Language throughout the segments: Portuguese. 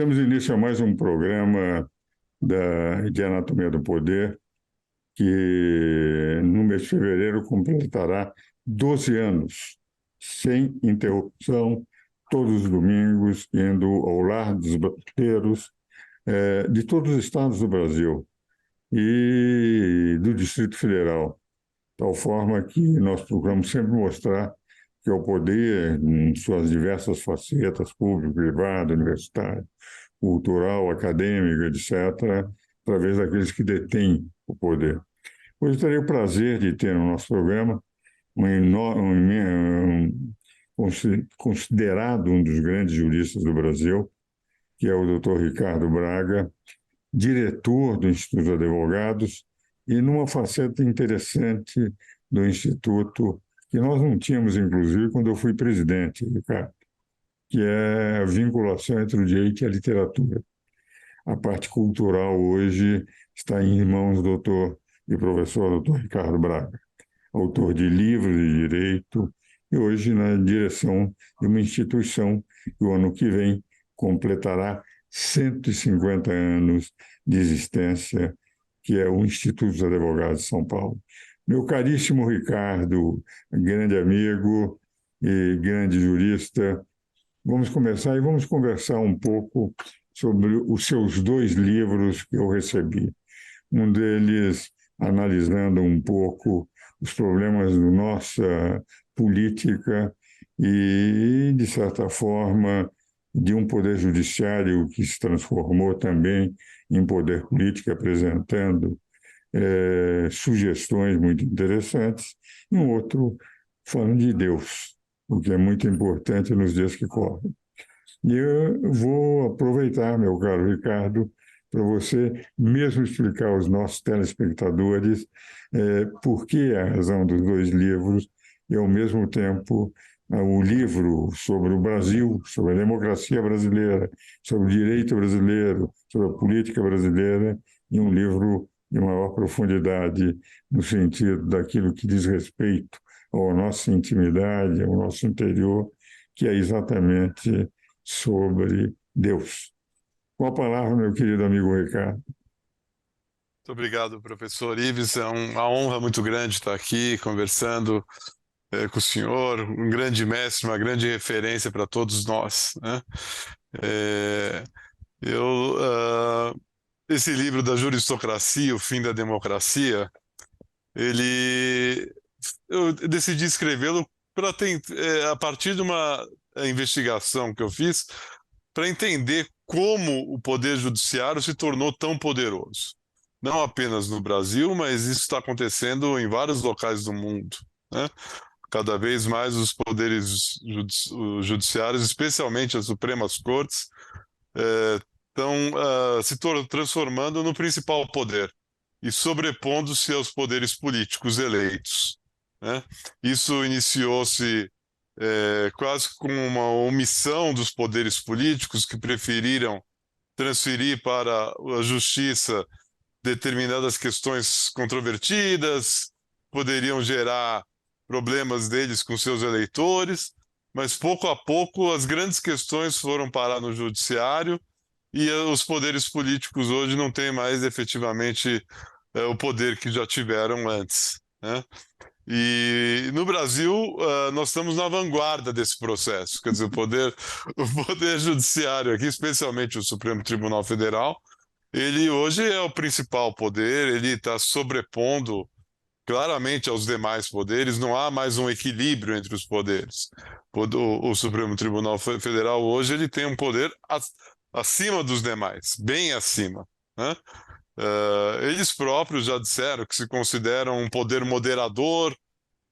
Damos início a mais um programa de Anatomia do Poder, que no mês de fevereiro completará 12 anos, sem interrupção, todos os domingos, indo ao lar dos brasileiros, de todos os estados do Brasil e do Distrito Federal, tal forma que nós procuramos sempre mostrar que o poder, em suas diversas facetas, público, privado, universitário, cultural, acadêmica, etc., através daqueles que detêm o poder. Hoje terei o prazer de ter no nosso programa considerado um dos grandes juristas do Brasil, que é o doutor Ricardo Braga, diretor do Instituto de Advogados, e numa faceta interessante do Instituto, que nós não tínhamos, inclusive, quando eu fui presidente, Ricardo, que é a vinculação entre o direito e a literatura. A parte cultural hoje está em mãos do doutor e professor doutor Ricardo Braga, autor de livros de direito, e hoje na direção de uma instituição que o ano que vem completará 150 anos de existência, que é o Instituto dos Advogados de São Paulo. Meu caríssimo Ricardo, grande amigo e grande jurista, vamos começar e vamos conversar um pouco sobre os seus 2 livros que eu recebi. Um deles analisando um pouco os problemas da nossa política e, de certa forma, de um poder judiciário que se transformou também em poder político, apresentando sugestões muito interessantes, e um outro falando de Deus, o que é muito importante nos dias que correm. E eu vou aproveitar, meu caro Ricardo, para você mesmo explicar aos nossos telespectadores por que a razão dos 2 livros e, ao mesmo tempo, o livro sobre o Brasil, sobre a democracia brasileira, sobre o direito brasileiro, sobre a política brasileira, e um livro de maior profundidade no sentido daquilo que diz respeito à nossa intimidade, ao nosso interior, que é exatamente sobre Deus. Com a palavra, meu querido amigo Ricardo. Muito obrigado, professor Ives. É uma honra muito grande estar aqui conversando com o senhor, um grande mestre, uma grande referência para todos nós, né? É, eu, esse livro da Juristocracia, O Fim da Democracia, eu decidi escrevê-lo a partir de uma investigação que eu fiz para entender como o poder judiciário se tornou tão poderoso. Não apenas no Brasil, mas isso está acontecendo em vários locais do mundo, né? Cada vez mais os poderes judiciários, especialmente as Supremas Cortes, estão se transformando no principal poder e sobrepondo-se aos poderes políticos eleitos, né? Isso iniciou-se quase com uma omissão dos poderes políticos que preferiram transferir para a justiça determinadas questões controvertidas, poderiam gerar problemas deles com seus eleitores, mas pouco a pouco as grandes questões foram parar no judiciário e os poderes políticos hoje não têm mais efetivamente o poder que já tiveram antes, né? E no Brasil, nós estamos na vanguarda desse processo. Quer dizer, o poder judiciário aqui, especialmente o Supremo Tribunal Federal, ele hoje é o principal poder, ele está sobrepondo claramente aos demais poderes, não há mais um equilíbrio entre os poderes. O Supremo Tribunal Federal hoje ele tem um poder acima dos demais, bem acima, né? Eles próprios já disseram que se consideram um poder moderador,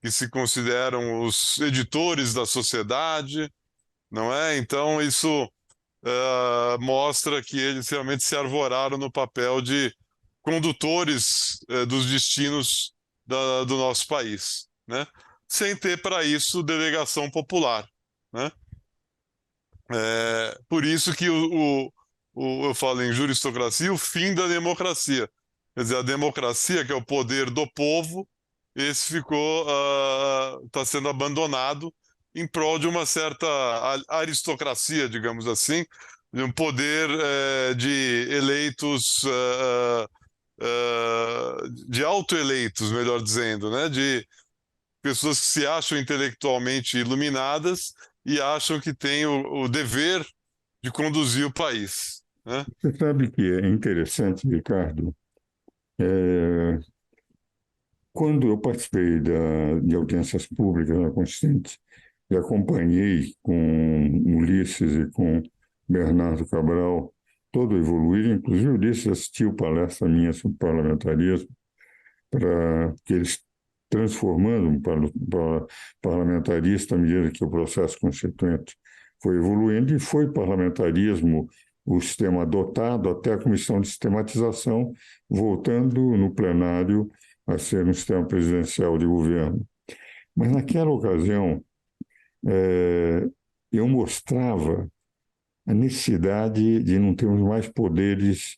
que se consideram os editores da sociedade, não é? Então isso mostra que eles realmente se arvoraram no papel de condutores dos destinos do nosso país, né? Sem ter para isso delegação popular, né? Por isso que eu falo em juristocracia, o fim da democracia. Quer dizer, a democracia, que é o poder do povo, esse está sendo abandonado em prol de uma certa aristocracia, digamos assim, de um poder de eleitos, de autoeleitos, melhor dizendo, né? De pessoas que se acham intelectualmente iluminadas e acham que têm o dever de conduzir o país, né? Você sabe que é interessante, Ricardo, é, quando eu participei de audiências públicas na Constituinte e acompanhei com Ulisses e com Bernardo Cabral todo evoluir, inclusive Ulisses assistiu palestra minha sobre parlamentarismo, para que eles transformando um parlamentarista à medida que o processo constituinte foi evoluindo, e foi parlamentarismo o sistema adotado até a comissão de sistematização, voltando no plenário a ser um sistema presidencial de governo. Mas naquela ocasião, é, eu mostrava a necessidade de não termos mais poderes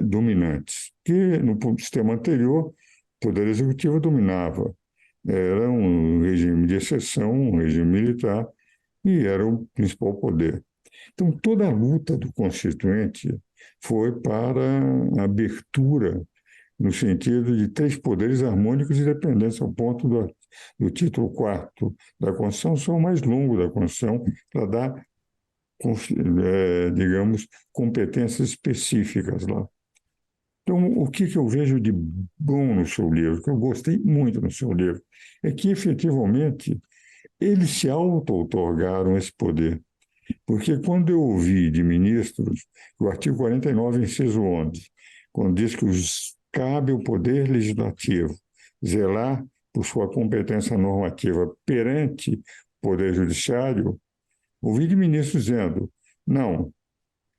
dominantes, que no sistema anterior, o poder executivo dominava. Era um regime de exceção, um regime militar, e era o principal poder. Então, toda a luta do Constituinte foi para a abertura no sentido de três poderes harmônicos e independentes, ao ponto do título 4º da Constituição, ser o mais longo da Constituição, para dar, digamos, competências específicas lá. Então, o que eu vejo de bom no seu livro, que eu gostei muito no seu livro, é que, efetivamente, eles se auto-outorgaram esse poder. Porque quando eu ouvi de ministros o artigo 49, inciso 11, quando diz que cabe ao Poder Legislativo zelar por sua competência normativa perante o Poder Judiciário, ouvi de ministros dizendo, não,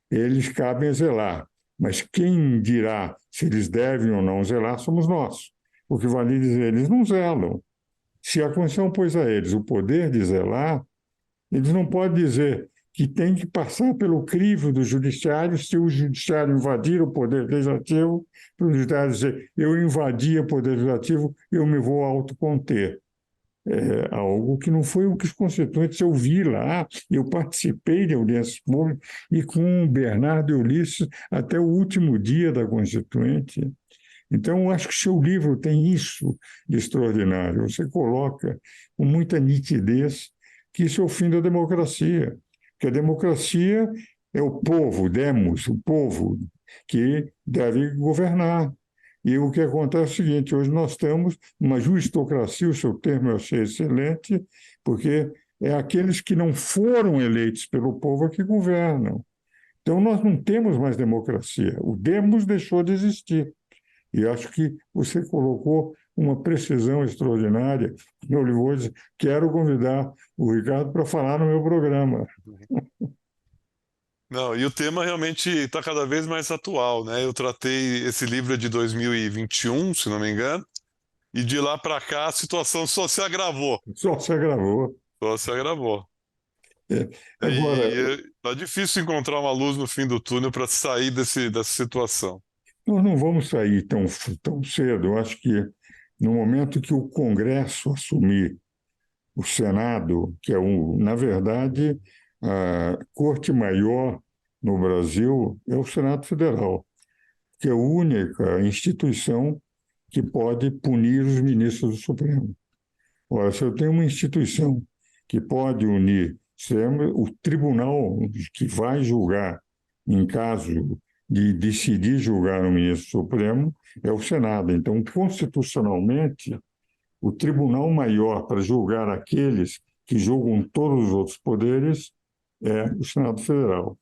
eles cabem zelar, mas quem dirá se eles devem ou não zelar somos nós. O que vale dizer, eles não zelam. Se a Constituição pôs a eles o poder de zelar, eles não podem dizer que tem que passar pelo crivo do judiciário, se o judiciário invadir o poder legislativo, para o judiciário dizer, eu invadi o poder legislativo, eu me vou autoconter. É algo que não foi o que os constituintes eu vi lá, eu participei de audiências públicas e com o Bernardo e Ulisses até o último dia da Constituinte. Então, eu acho que o seu livro tem isso de extraordinário. Você coloca com muita nitidez que isso é o fim da democracia. Que a democracia é o povo, demos, o povo, que deve governar. E o que acontece é o seguinte: hoje nós estamos numa justocracia, o seu termo eu achei excelente, porque é aqueles que não foram eleitos pelo povo que governam. Então, nós não temos mais democracia. O demos deixou de existir. E acho que você colocou uma precisão extraordinária. Eu hoje quero convidar o Ricardo para falar no meu programa. Não, e o tema realmente está cada vez mais atual, né? Eu tratei esse livro de 2021, se não me engano, e de lá para cá a situação só se agravou. Só se agravou. Só se agravou. É. Agora, E tá difícil encontrar uma luz no fim do túnel para sair dessa situação. nós não vamos sair tão cedo. Eu acho que no momento que o Congresso assumir o Senado, que é, na verdade, a Corte Maior no Brasil é o Senado Federal, que é a única instituição que pode punir os ministros do Supremo. Ora, se eu tenho uma instituição que pode unir, o tribunal que vai julgar em caso de decidir julgar o ministro Supremo é o Senado. Então, constitucionalmente, o tribunal maior para julgar aqueles que julgam todos os outros poderes é o Senado Federal.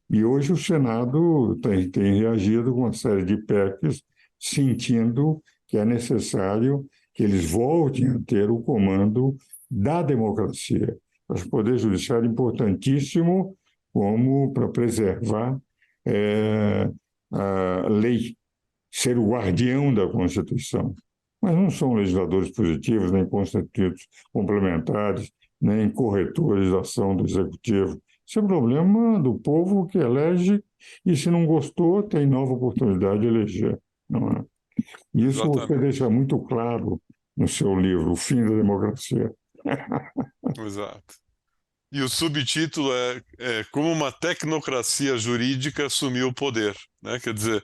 E hoje o Senado tem reagido com uma série de PECs, sentindo que é necessário que eles voltem a ter o comando da democracia. Acho que o Poder Judiciário é importantíssimo como para preservar a lei, ser o guardião da Constituição. Mas não são legisladores positivos, nem constituintes complementares, nem corretores da ação do Executivo. Isso é problema do povo que elege e, se não gostou, tem nova oportunidade de eleger. Não é? Isso você Exatamente. deixa muito claro no seu livro, O Fim da Democracia. Exato. E o subtítulo é Como uma tecnocracia jurídica assumiu o poder, né? Quer dizer,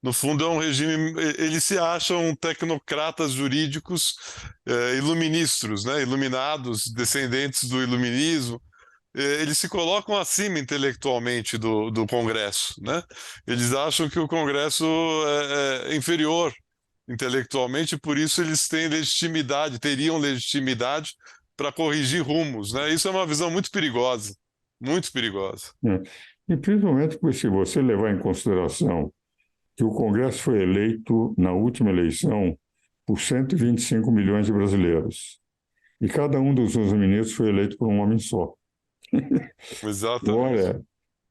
no fundo é um regime, eles se acham tecnocratas jurídicos, iluministros, né? Iluminados, descendentes do iluminismo. Eles se colocam acima intelectualmente do Congresso, né? Eles acham que o Congresso é inferior intelectualmente, por isso eles têm legitimidade, teriam legitimidade para corrigir rumos, né? Isso é uma visão muito perigosa, muito perigosa. Né? E principalmente porque se você levar em consideração que o Congresso foi eleito na última eleição por 125 milhões de brasileiros, e cada um dos seus ministros foi eleito por um homem só. Exatamente. Olha,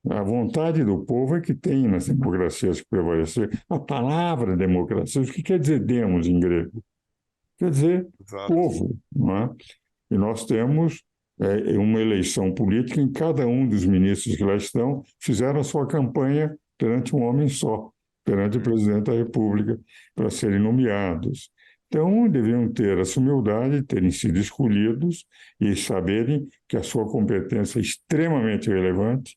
a vontade do povo é que tem nas democracias que prevaleceram. A palavra democracia, o que quer dizer demos em grego? Quer dizer Exato. povo, não é? E nós temos uma eleição política em cada um dos ministros que lá estão fizeram a sua campanha perante um homem só, perante o presidente da República, para serem nomeados. Então, deviam ter essa humildade, terem sido escolhidos e saberem que a sua competência é extremamente relevante,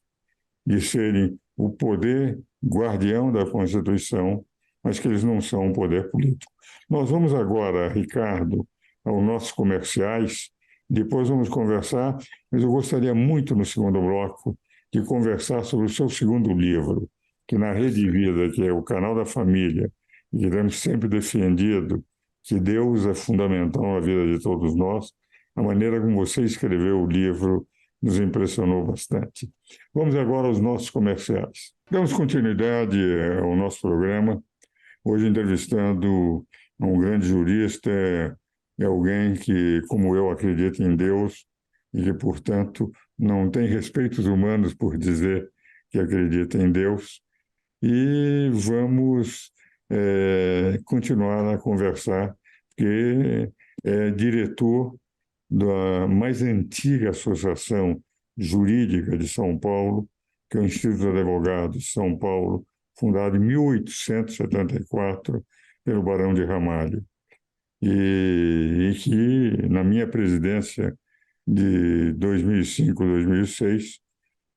de serem o poder guardião da Constituição, mas que eles não são um poder político. Nós vamos agora, Ricardo, aos nossos comerciais, depois vamos conversar, mas eu gostaria muito, no segundo bloco, de conversar sobre o seu segundo livro, que na Rede Vida, que é o canal da família, e que temos sempre defendido que Deus é fundamental na vida de todos nós, a maneira como você escreveu o livro nos impressionou bastante. Vamos agora aos nossos comerciais. Damos continuidade ao nosso programa, hoje entrevistando um grande jurista, alguém que, como eu, acredita em Deus e que, portanto, não tem respeitos humanos por dizer que acredita em Deus. E vamos continuar a conversar, porque é diretor da mais antiga associação jurídica de São Paulo, que é o Instituto de Advogados de São Paulo, fundado em 1874 pelo Barão de Ramalho, e que, na minha presidência de 2005 a 2006,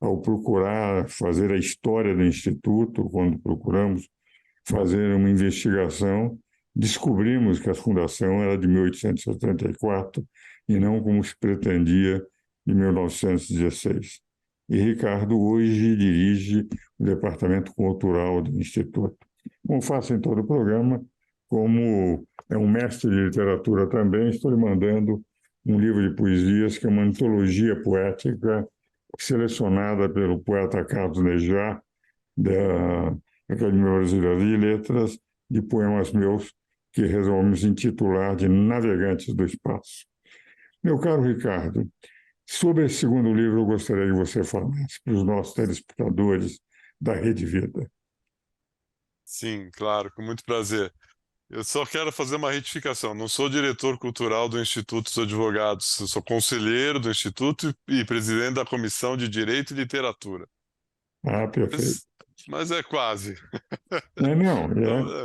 ao procurar fazer a história do Instituto, quando procuramos fazer uma investigação, descobrimos que a fundação era de 1874 e não como se pretendia de 1916. E Ricardo hoje dirige o departamento cultural do Instituto. Como faço em todo o programa, como é um mestre de literatura também, estou lhe mandando um livro de poesias que é uma antologia poética selecionada pelo poeta Carlos Nejar, da Academia Brasileira de Letras, de poemas meus que resolvemos intitular de Navegantes do Espaço. Meu caro Ricardo, sobre esse segundo livro eu gostaria que você falasse para os nossos telespectadores da Rede Vida. Sim, claro, com muito prazer. Eu só quero fazer uma retificação. Não sou diretor cultural do Instituto dos Advogados. Eu sou conselheiro do Instituto e presidente da Comissão de Direito e Literatura. Ah, perfeito. Mas é quase. Não,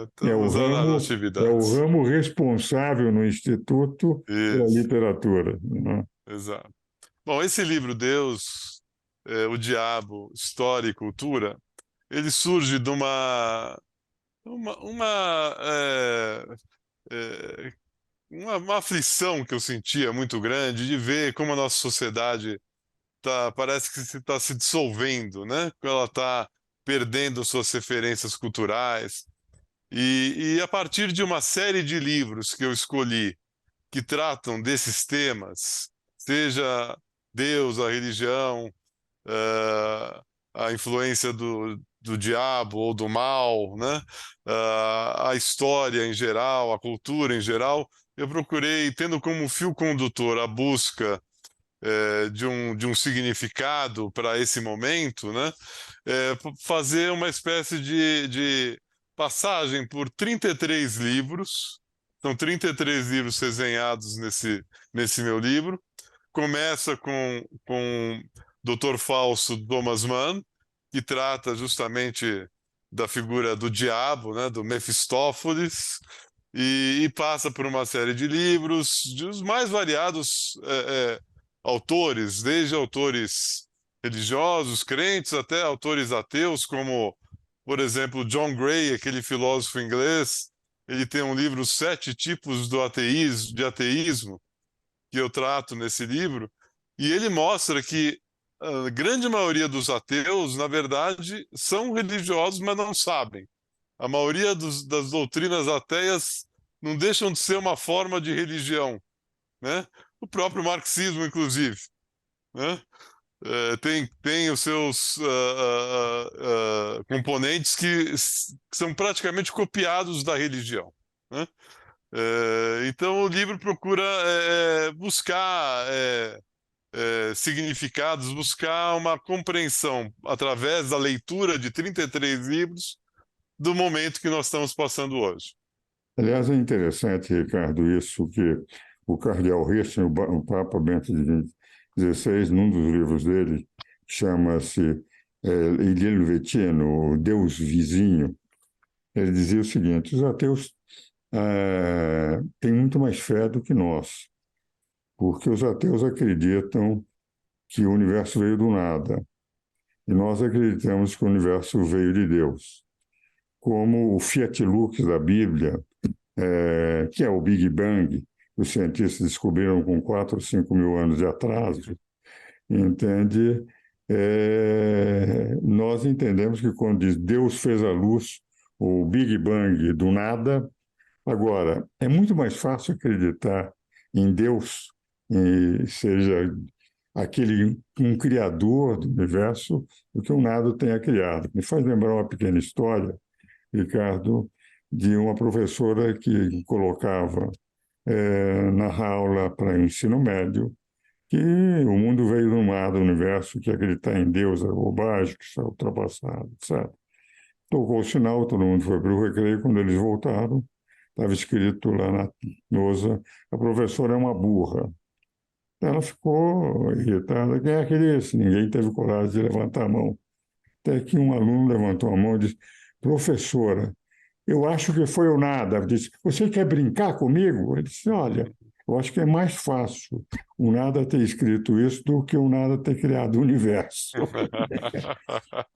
Estamos nas é o atividades. ramo responsável no Instituto pela Isso, literatura. Né? exato. Bom, esse livro, Deus, o Diabo, História e Cultura, ele surge de uma aflição que eu sentia muito grande de ver como a nossa sociedade parece que está se dissolvendo, né? Ela está perdendo suas referências culturais. E a partir de uma série de livros que eu escolhi que tratam desses temas, seja Deus, a religião, a influência do diabo ou do mal, né? A história em geral, a cultura em geral, eu procurei, tendo como fio condutor a busca de um significado para esse momento, né? Fazer uma espécie de passagem por 33 livros. São 33 livros resenhados nesse meu livro. Começa com Dr. Fausto Thomas Mann, que trata justamente da figura do diabo, né, do Mefistófeles, e passa por uma série de livros, de os mais variados autores, desde autores religiosos, crentes, até autores ateus, como, por exemplo, John Gray, aquele filósofo inglês. Ele tem um livro, Sete Tipos de Ateísmo, que eu trato nesse livro, e ele mostra que a grande maioria dos ateus, na verdade, são religiosos, mas não sabem. A maioria das doutrinas ateias não deixam de ser uma forma de religião, né? O próprio marxismo, inclusive, né? Tem os seus componentes que são praticamente copiados da religião, né? Então o livro procura buscar significados, buscar uma compreensão através da leitura de 33 livros do momento que nós estamos passando hoje. Aliás, é interessante, Ricardo, isso que o cardeal Ratzinger, o Papa Bento XVI, num dos livros dele, chama-se Il Helvetino, o Deus Vizinho, ele dizia o seguinte: os ateus têm muito mais fé do que nós, porque os ateus acreditam que o universo veio do nada, e nós acreditamos que o universo veio de Deus. Como o Fiat Lux da Bíblia, que é o Big Bang, os cientistas descobriram com 4 ou 5 mil anos de atraso, entende? Nós entendemos que quando diz Deus fez a luz, o Big Bang do nada. Agora, é muito mais fácil acreditar em Deus, seja aquele um criador do universo, do que um nada tenha criado. Me faz lembrar uma pequena história, Ricardo, de uma professora que colocava na aula para ensino médio que o mundo veio do nada, do universo, que acreditar em Deus é bobagem, que está ultrapassado, sabe? Tocou o sinal, todo mundo foi para o recreio. Quando eles voltaram, estava escrito lá na lousa: a professora é uma burra. Ela ficou irritada. Quem é aquele esse? Ninguém teve coragem de levantar a mão. Até que um aluno levantou a mão e disse: professora, eu acho que foi o nada. Ela disse: você quer brincar comigo? Ele disse: olha, eu acho que é mais fácil o nada ter escrito isso do que o nada ter criado o universo.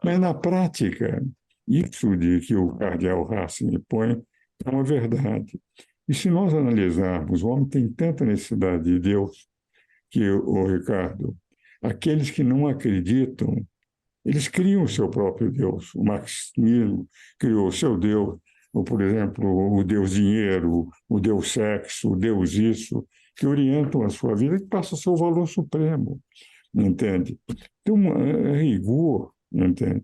Mas na prática, isso de que o cardeal Ratzinger põe é uma verdade. E se nós analisarmos, o homem tem tanta necessidade de Deus que, o Ricardo, aqueles que não acreditam, eles criam o seu próprio Deus. O marxismo criou o seu Deus, ou, por exemplo, o Deus dinheiro, o Deus sexo, o Deus isso, que orientam a sua vida e passa a ser o valor supremo, entende? Então, é rigor, entende?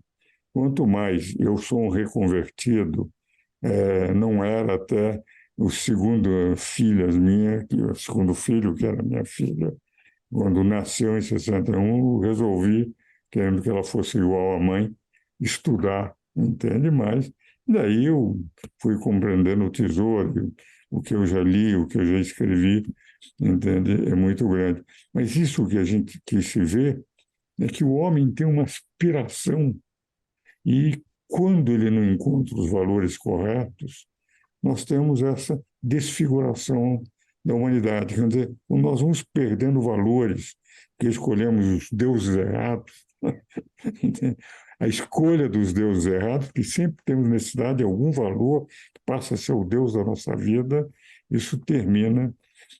Quanto mais eu sou um reconvertido, não era até o segundo filhas minha, o segundo filho, que era minha filha, quando nasceu em 61, eu resolvi, querendo que ela fosse igual à mãe, estudar, entende? Mas daí eu fui compreendendo o tesouro, o que eu já li, o que eu já escrevi, entende? É muito grande. Mas isso que se vê é que o homem tem uma aspiração e quando ele não encontra os valores corretos, nós temos essa desfiguração da humanidade. Quer dizer, nós vamos perdendo valores, que escolhemos os deuses errados. A escolha dos deuses errados, que sempre temos necessidade de algum valor que passa a ser o Deus da nossa vida, isso termina.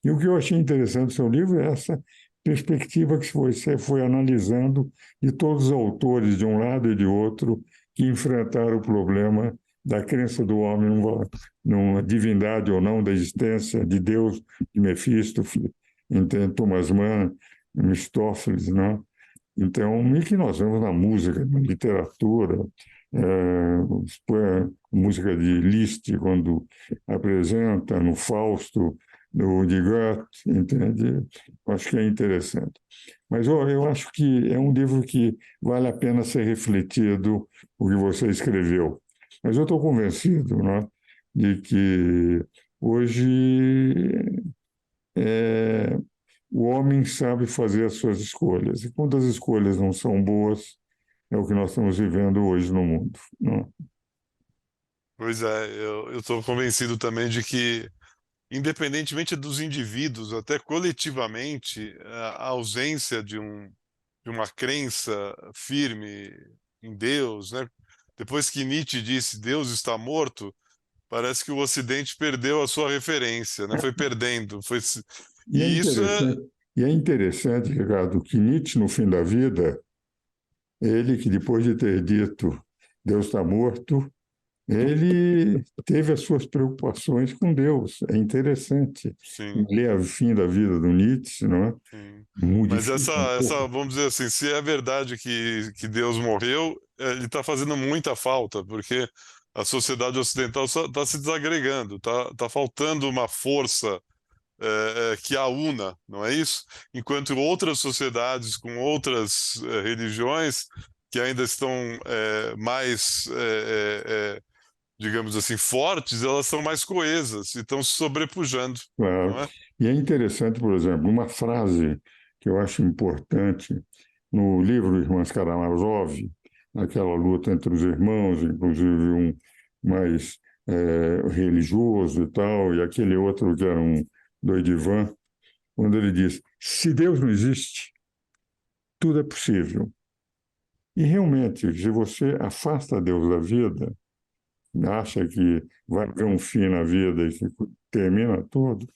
E o que eu achei interessante no seu livro é essa perspectiva que você foi analisando de todos os autores, de um lado e de outro, que enfrentaram o problema da crença do homem numa divindade ou não, da existência de Deus, de Mefístofele, entende? Thomas Mann, Mistófeles, né? Então, e que nós vemos na música, na literatura, música de Liszt, quando apresenta no Fausto, de Goethe, entende? Acho que é interessante. Mas eu acho que é um livro que vale a pena ser refletido, o que você escreveu. Mas eu estou convencido, né, de que hoje o homem sabe fazer as suas escolhas. E quando as escolhas não são boas, é o que nós estamos vivendo hoje no mundo, né? Pois é, eu estou convencido também de que independentemente dos indivíduos, até coletivamente, a ausência de uma crença firme em Deus, né? Depois que Nietzsche disse Deus está morto, parece que o Ocidente perdeu a sua referência, né? Foi perdendo, E é e isso é interessante, e é interessante, Ricardo, que Nietzsche, no fim da vida, ele que depois de ter dito Deus está morto, ele teve as suas preocupações com Deus. É interessante sim. ler o fim da vida do Nietzsche, não é? Sim. Mas Modifica um pouco. vamos dizer assim, se é verdade que Deus morreu, ele está fazendo muita falta, porque a sociedade ocidental está se desagregando, tá faltando uma força que a una, não é isso? Enquanto outras sociedades com outras religiões que ainda estão mais, digamos assim, fortes, elas são mais coesas e estão se sobrepujando, Claro. não é? E é interessante, por exemplo, uma frase que eu acho importante no livro Irmãs Karamazov, aquela luta entre os irmãos, inclusive um mais religioso e tal, e aquele outro que era um doidivan, quando ele diz: se Deus não existe, tudo é possível. E realmente, se você afasta Deus da vida, acha que vai haver um fim na vida e que termina tudo,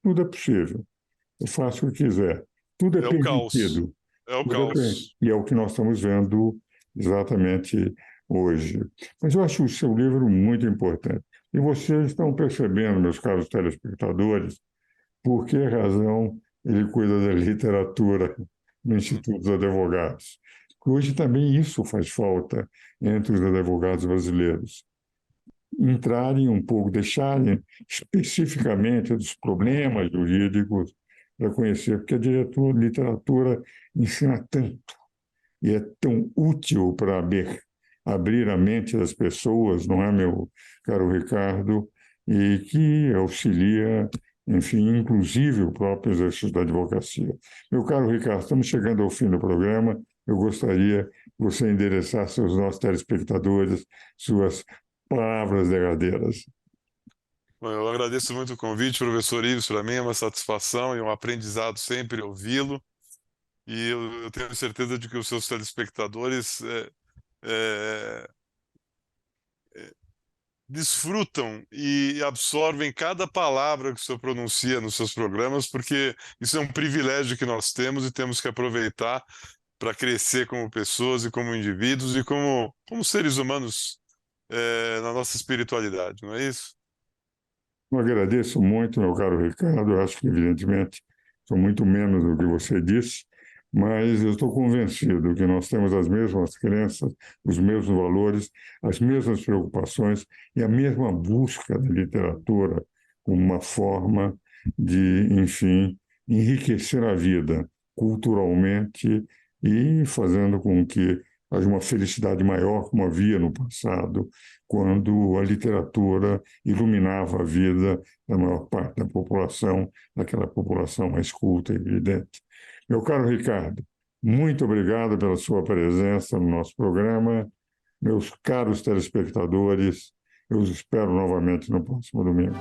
tudo é possível. Eu faço o que quiser. Tudo é É o caos. permitido. É o caos. E é o que nós estamos vendo exatamente hoje. Mas eu acho o seu livro muito importante. E vocês estão percebendo, meus caros telespectadores, por que razão ele cuida da literatura no Instituto dos Advogados. Hoje também isso faz falta entre os advogados brasileiros. Entrarem um pouco, deixarem especificamente dos problemas jurídicos para conhecer, porque a literatura ensina tanto e é tão útil para abrir a mente das pessoas, não é, meu caro Ricardo? E que auxilia, enfim, inclusive o próprio exercício da advocacia. Meu caro Ricardo, estamos chegando ao fim do programa. Eu gostaria que você endereçasse aos nossos telespectadores suas palavras derradeiras. Bom, eu agradeço muito o convite, professor Ives, para mim é uma satisfação e um aprendizado sempre ouvi-lo. E eu tenho certeza de que os seus telespectadores é, desfrutam e absorvem cada palavra que o senhor pronuncia nos seus programas, porque isso é um privilégio que nós temos e temos que aproveitar para crescer como pessoas e como indivíduos e como seres humanos na nossa espiritualidade, não é isso? Eu agradeço muito, meu caro Ricardo. Eu acho que, evidentemente, sou muito menos do que você disse, mas eu estou convencido que nós temos as mesmas crenças, os mesmos valores, as mesmas preocupações e a mesma busca da literatura como uma forma de, enfim, enriquecer a vida culturalmente e fazendo com que haja uma felicidade maior, como havia no passado, quando a literatura iluminava a vida da maior parte da população, daquela população mais culta e evidente. Meu caro Ricardo, muito obrigado pela sua presença no nosso programa. Meus caros telespectadores, eu os espero novamente no próximo domingo.